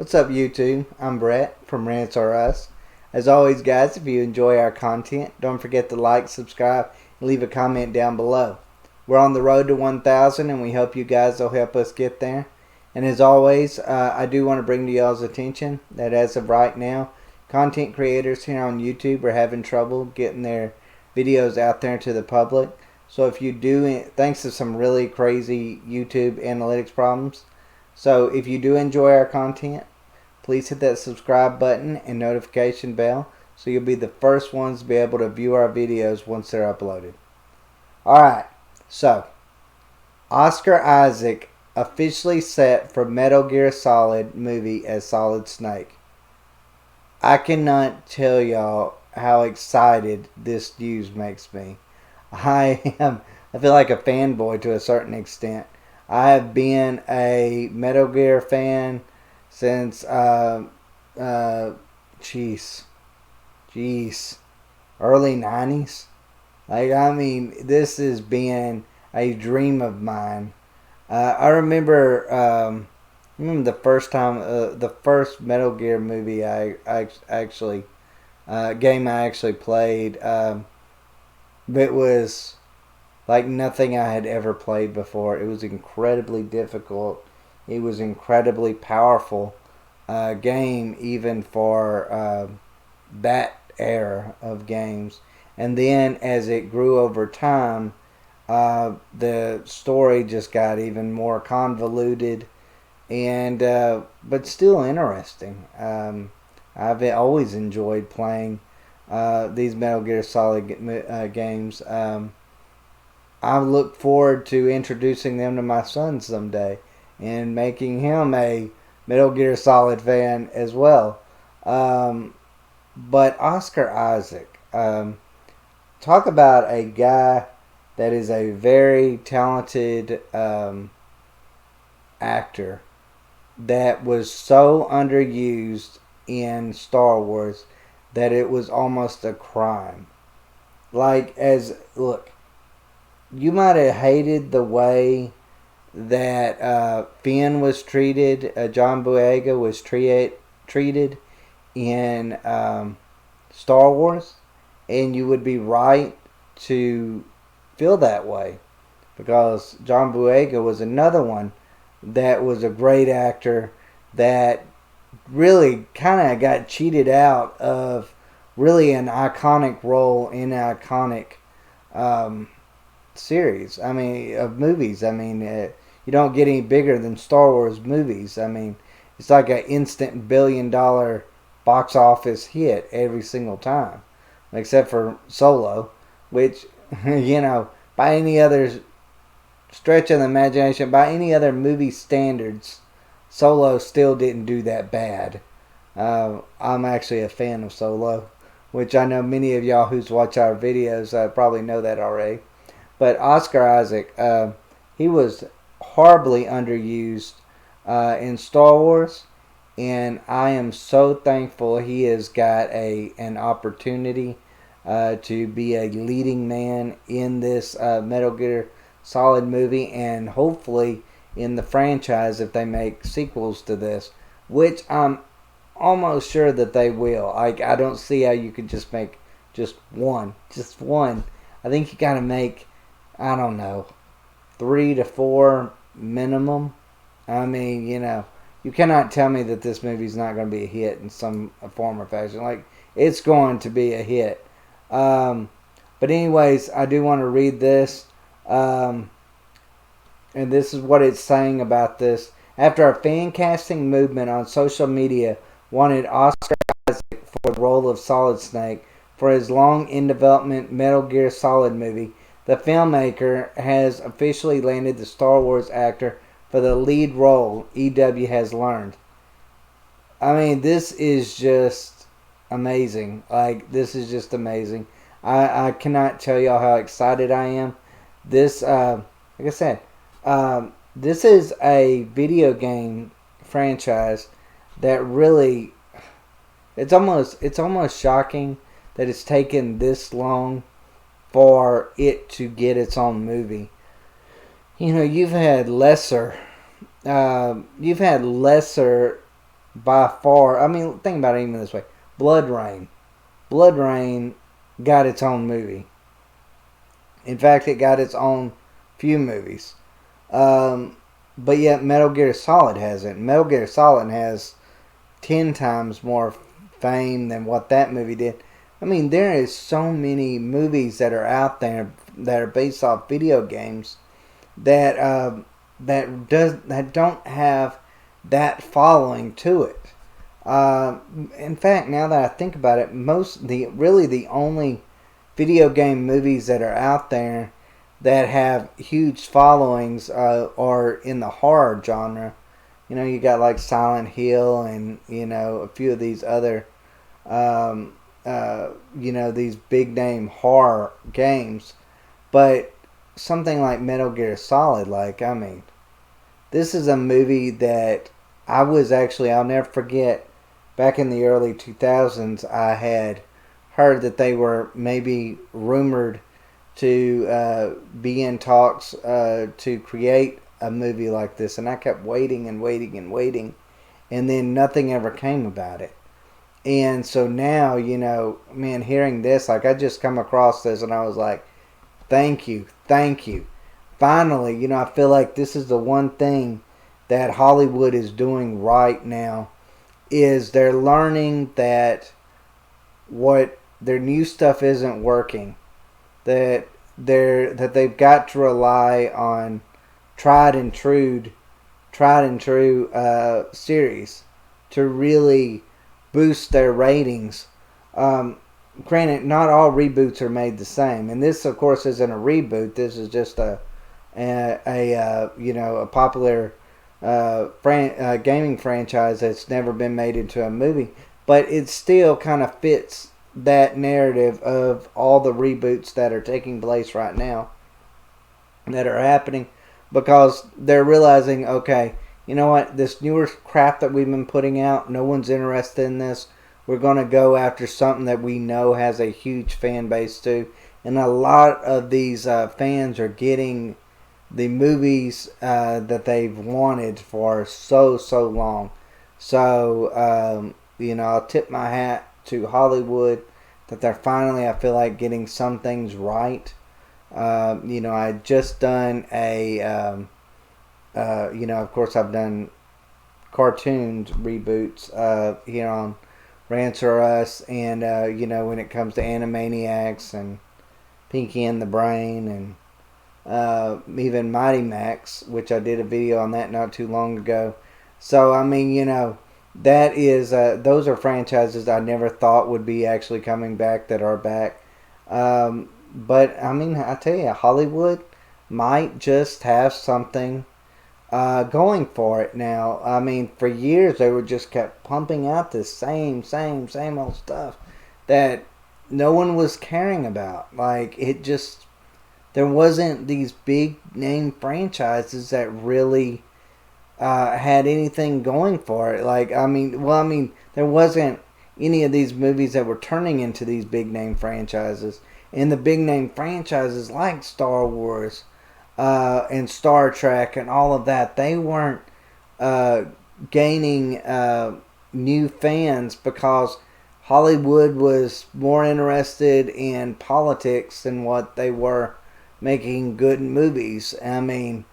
What's up, YouTube? I'm Brett from Rants R Us. As always, guys, if you enjoy our content, don't forget to like, subscribe, and leave a comment down below. We're on the road to 1,000, and we hope you guys will help us get there. And as always, I do want to bring to y'all's attention that as of right now, content creators here on YouTube are having trouble getting their videos out there to the public. So if you do, thanks to some really crazy YouTube analytics problems. So if you do enjoy our content, please hit that subscribe button and notification bell so you'll be the first ones to be able to view our videos once they're uploaded. Alright, so Oscar Isaac officially set for Metal Gear Solid movie as Solid Snake. I cannot tell y'all how excited this news makes me. I feel like a fanboy to a certain extent. I have been a Metal Gear fan since, early 90s. This has been a dream of mine. I remember the first time, the first Metal Gear movie game I actually played. It was like nothing I had ever played before. It was incredibly difficult. It was incredibly powerful game even for that era of games. And then as it grew over time, the story just got even more convoluted and but still interesting. I've always enjoyed playing these Metal Gear Solid games. I look forward to introducing them to my son someday and making him a Metal Gear Solid fan as well. But Oscar Isaac, talk about a guy that is a very talented actor that was so underused in Star Wars that it was almost a crime. Look, you might have hated the way that Finn was treated, John Boyega was treated in Star Wars, and you would be right to feel that way because John Boyega was another one that was a great actor that really kind of got cheated out of really an iconic role in an iconic series. Of movies. You don't get any bigger than Star Wars movies. It's like an instant $1 billion box office hit every single time, except for Solo, which by any other stretch of the imagination, by any other movie standards, Solo still didn't do that bad. I'm actually a fan of Solo, which I know many of y'all who's watch our videos probably know that already. But Oscar Isaac, he was horribly underused in Star Wars, and I am so thankful he has got an opportunity to be a leading man in this Metal Gear Solid movie, and hopefully in the franchise if they make sequels to this, which I'm almost sure that they will. I don't see how you could just make just one. I think you gotta make, I don't know, 3 to 4 minimum. You cannot tell me that this movie's not going to be a hit in some form or fashion. It's going to be a hit. But anyways, I do want to read this. And this is what it's saying about this. After a fan casting movement on social media wanted Oscar Isaac for the role of Solid Snake for his long in development Metal Gear Solid movie, the filmmaker has officially landed the Star Wars actor for the lead role, EW has learned. This is just amazing. This is just amazing. I cannot tell y'all how excited I am. This, like I said, this is a video game franchise that really, it's almost shocking that it's taken this long for it to get its own movie. You've had lesser by far. I mean, think about it even this way: Blood Rain. Blood Rain got its own movie. In fact, it got its own few movies. Um, but yet, Metal Gear Solid hasn't. Metal Gear Solid has 10 times more fame than what that movie did. I mean, there is so many movies that are out there that are based off video games that that don't have that following to it. In fact, now that I think about it, the only video game movies that are out there that have huge followings are in the horror genre. You know, you got like Silent Hill and, you know, a few of these other, um, you know, these big name horror games. But something like Metal Gear Solid, like, I mean, this is a movie that I'll never forget, back in the early 2000s, I had heard that they were maybe rumored to be in talks to create a movie like this, and I kept waiting and waiting and waiting, and then nothing ever came about it. And so now, you know, man, hearing this, like I just come across this, and I was like, thank you, thank you. Finally, you know, I feel like this is the one thing that Hollywood is doing right now is they're learning that what their new stuff isn't working, that they've got to rely on tried and true series to really boost their ratings. Granted, not all reboots are made the same, and this, of course, isn't a reboot. This is just a you know, a popular gaming franchise that's never been made into a movie, but it still kind of fits that narrative of all the reboots that are taking place right now, that are happening, because they're realizing, okay, you know what, this newer crap that we've been putting out, no one's interested in this. We're going to go after something that we know has a huge fan base too. And a lot of these fans are getting the movies that they've wanted for so long. So, you know, I'll tip my hat to Hollywood that they're finally, I feel like, getting some things right. You know, I just done you know, of course, I've done cartoons reboots here on Rancher Us, and you know, when it comes to Animaniacs and Pinky and the Brain, and even Mighty Max, which I did a video on that not too long ago. So I mean, you know, that is those are franchises I never thought would be actually coming back that are back. But I mean, I tell you, Hollywood might just have something going for it now. I mean, for years they were just kept pumping out this same old stuff that no one was caring about. Like, it just, there wasn't these big name franchises that really had anything going for it. Like, I mean, there wasn't any of these movies that were turning into these big name franchises. And the big name franchises like Star Wars and Star Trek and all of that, they weren't gaining new fans because Hollywood was more interested in politics than what they were making good movies. I mean,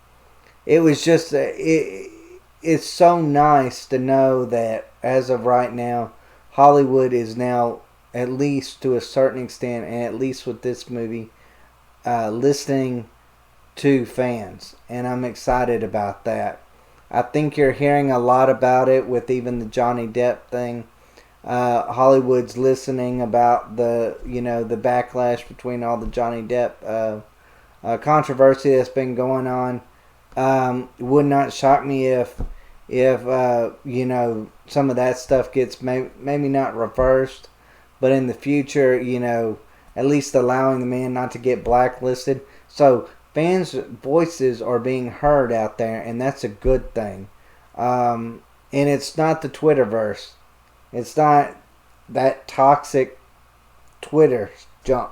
it was just it's so nice to know that as of right now, Hollywood is now, at least to a certain extent, and at least with this movie, listening to fans, and I'm excited about that. I think you're hearing a lot about it with even the Johnny Depp thing. Hollywood's listening about the, you know, the backlash between all the Johnny Depp controversy that's been going on. Would not shock me if you know, some of that stuff gets maybe not reversed, but in the future, you know, at least allowing the man not to get blacklisted. So fans' voices are being heard out there, and that's a good thing. And it's not the Twitterverse. It's not that toxic Twitter junk.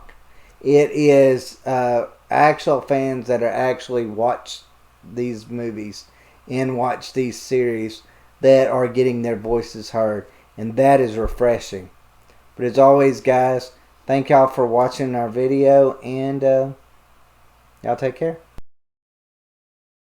It is actual fans that are actually watch these movies and watch these series that are getting their voices heard, and that is refreshing. But as always, guys, thank y'all for watching our video, and y'all take care.